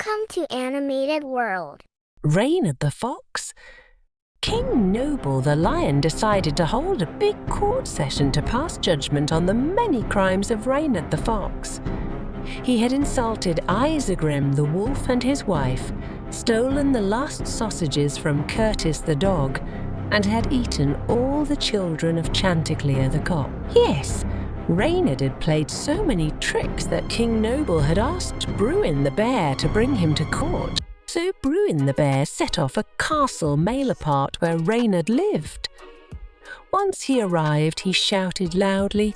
Welcome to Animated World. Reynard the Fox. King Noble the Lion decided to hold a big court session to pass judgment on the many crimes of Reynard the Fox. He had insulted Isengrim the wolf and his wife, stolen the last sausages from Curtis the dog, and had eaten all the children of Chanticleer the cock. Yes, Reynard had played so many tricks that King Noble had asked Bruin the bear to bring him to court. So Bruin the bear set off a castle mile apart where Reynard lived. Once he arrived, he shouted loudly,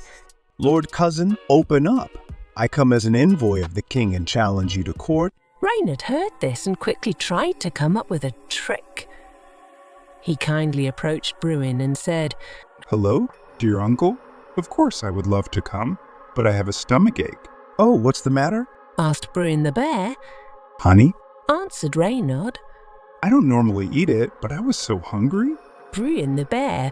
"Lord Cousin, open up! I come as an envoy of the king and challenge you to court." Reynard heard this and quickly tried to come up with a trick. He kindly approached Bruin and said, "Hello, dear uncle. Of course I would love to come, but I have a stomachache." "Oh, what's the matter?" asked Bruin the bear. "Honey?" answered Reynard. "I don't normally eat it, but I was so hungry." Bruin the bear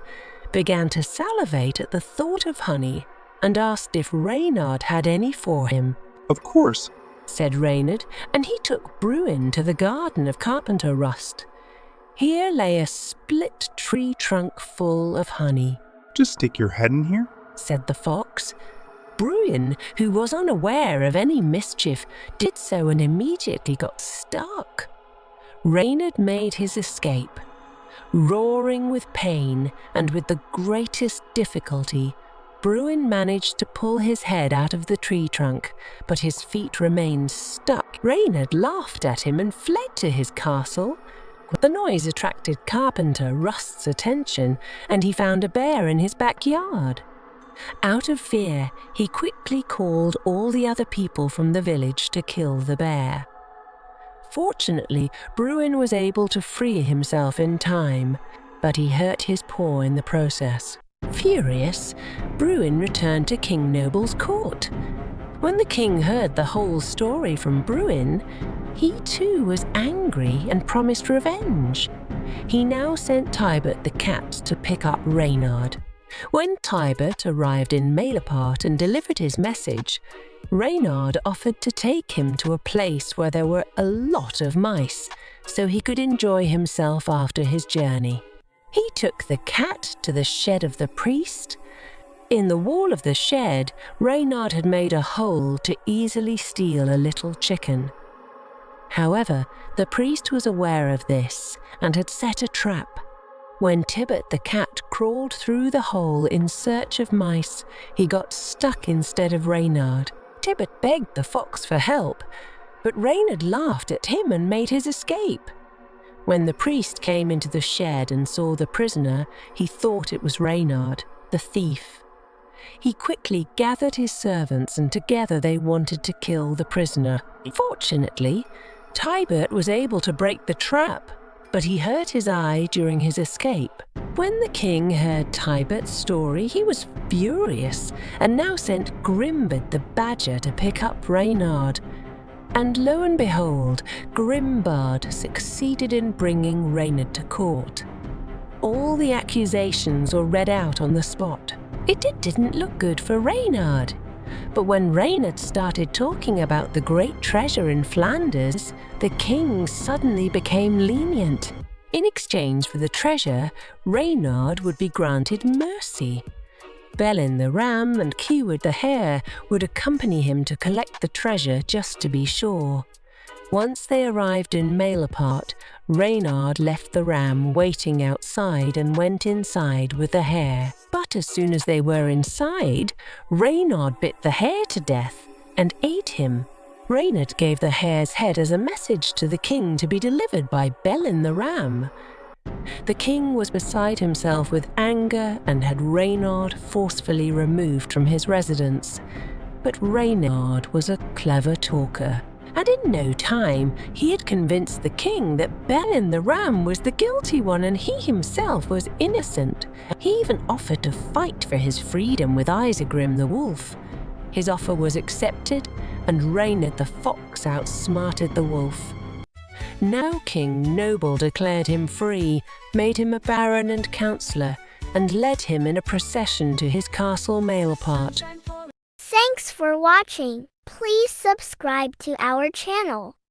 began to salivate at the thought of honey and asked if Reynard had any for him. "Of course," said Reynard, and he took Bruin to the garden of Carpenter Rust. Here lay a split tree trunk full of honey. "Just stick your head in here." said the fox. Bruin, who was unaware of any mischief, did so and immediately got stuck. Reynard made his escape. Roaring with pain and with the greatest difficulty, Bruin managed to pull his head out of the tree trunk, but his feet remained stuck. Reynard laughed at him and fled to his castle. The noise attracted Carpenter Rust's attention, and he found a bear in his backyard. Out of fear, he quickly called all the other people from the village to kill the bear. Fortunately, Bruin was able to free himself in time, but he hurt his paw in the process. Furious, Bruin returned to King Noble's court. When the king heard the whole story from Bruin, he too was angry and promised revenge. He now sent Tybert the cat to pick up Reynard. When Tybert arrived in Malapart and delivered his message, Reynard offered to take him to a place where there were a lot of mice, so he could enjoy himself after his journey. He took the cat to the shed of the priest. In the wall of the shed, Reynard had made a hole to easily steal a little chicken. However, the priest was aware of this and had set a trap. When Tibbet the cat crawled through the hole in search of mice, he got stuck instead of Reynard. Tibbet begged the fox for help, but Reynard laughed at him and made his escape. When the priest came into the shed and saw the prisoner, he thought it was Reynard, the thief. He quickly gathered his servants and together they wanted to kill the prisoner. Fortunately, Tybert was able to break the trap, but he hurt his eye during his escape. When the king heard Tybert's story, he was furious and now sent Grimbard the badger to pick up Reynard. And lo and behold, Grimbard succeeded in bringing Reynard to court. All the accusations were read out on the spot. It didn't look good for Reynard. But when Reynard started talking about the great treasure in Flanders, the king suddenly became lenient. In exchange for the treasure, Reynard would be granted mercy. Bellin the ram and Kiward the hare would accompany him to collect the treasure just to be sure. Once they arrived in Malapart, Reynard left the ram waiting outside and went inside with the hare. But as soon as they were inside, Reynard bit the hare to death and ate him. Reynard gave the hare's head as a message to the king to be delivered by Bellin the ram. The king was beside himself with anger and had Reynard forcefully removed from his residence. But Reynard was a clever talker, and in no time he had convinced the king that Bellin the ram was the guilty one and he himself was innocent. He even offered to fight for his freedom with Isengrim the wolf. His offer was accepted, and Reynard the fox outsmarted the wolf. Now King Noble declared him free, made him a baron and councillor, and led him in a procession to his castle Malapart. Thanks for watching. Please subscribe to our channel.